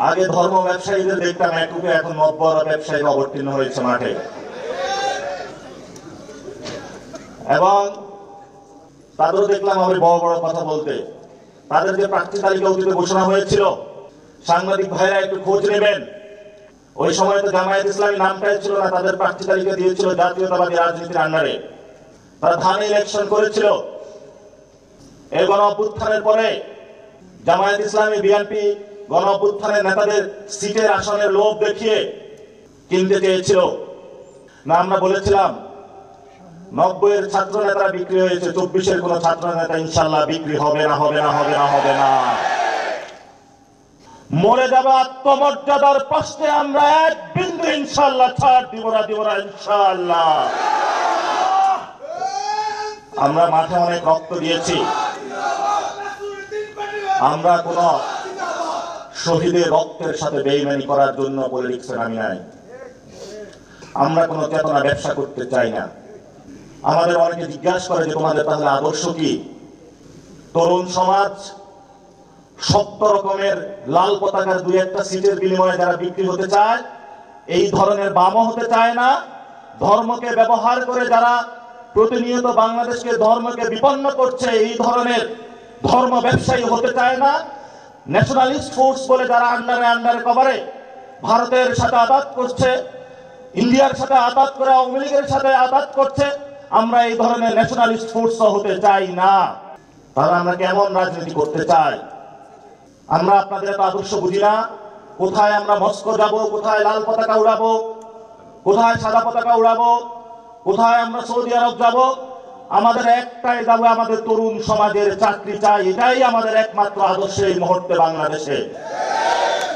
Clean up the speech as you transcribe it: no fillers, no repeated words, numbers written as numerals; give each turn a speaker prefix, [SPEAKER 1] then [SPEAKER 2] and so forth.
[SPEAKER 1] আগে ধর্ম ব্যবসায়ীদের দেখতাম একটুকু, এখন বড় ব্যবসায়ীরা অবতীর্ণ হয়েছে মাঠে। এবং তাদেরও দেখলাম আমি বড় বড় কথা বলতে। তাদের যে প্রার্থী তালিকা অতীতে ঘোষণা হয়েছিল, সাংবাদিক ভাইরা একটু খোঁজ নেবেন। ওই সময় তো জামায়াত ইসলামী নামটাই ছিল না, তাদের প্রার্থী তালিকা দিয়েছিল জাতীয়তাবাদী রাজনীতির আন্ডারে। তারা ধানে ইলেকশন করেছিল। এই গণ অভ্যুত্থানের পরে জামায়াত ইসলামী বিএনপি গণ অভ্যুত্থানের নেতাদের সিটের আসনের লোভ দেখিয়ে কিনতে চেয়েছিল না। আমরা বলেছিলাম 90-এর ছাত্র নেতারা বিক্রি হয়েছে, 24-এর কোন ছাত্র নেতা ইনশাল্লাহ বিক্রি হবে না, হবে না, হবে না, হবে না। মরে যাবে আত্মমর্যাদার প্রশ্নে আমরা এক বিন্দু ইনশাল্লাহ ছাড় দিব না, দিব না ইনশাল্লাহ। আমরা মাঠে অনেক রক্ত দিয়েছি। আমরা কোন শহীদের রক্তের সাথে বেইমানি করার জন্য পলিটিক্সে নামি নাই। আমরা কোন চেতনা ব্যবসা করতে চাই না। আমাদের অনেকে জিজ্ঞাসা করে যে তোমাদের তাহলে আদর্শ কি? তরুণ সমাজ 70 রকমের লাল পতাকার 2-1টা সিটের বিনিময়ে যারা বিক্রি হতে চায়, এই ধরনের বামও হতে চায় না। ধর্মকে ব্যবহার করে যারা প্রতিনিয়ত বাংলাদেশকে ধর্মকে বিপন্ন করছে, এই ধরনের ধর্ম ব্যবসায়ী হতে চায় না। ন্যাশনালিস্ট ফোর্স বলে যারা আন্ডারে কভারে ভারতের সাথে আঘাত করছে, ইন্ডিয়ার সাথে আঘাত করে আওয়ামী লীগের সাথে আঘাত করছে, আমরা এই ধরনের ন্যাশনালিস্ট ফোর্স হতে চাই না। তাহলে আমরা কেমন রাজনীতি করতে চাই? আমরা আপনাদের এত আদর্শ বুঝি না। কোথায় আমরা মস্কো যাব, কোথায় লাল পতাকা উড়াবো, কোথায় সাদা পতাকা উড়াবো, কোথায় আমরা সৌদি আরব যাব? আমাদের একটাই যাবো, আমাদের তরুণ সমাজের চাকরি চাই। এটাই আমাদের একমাত্র আদর্শ এই মুহূর্তে বাংলাদেশে।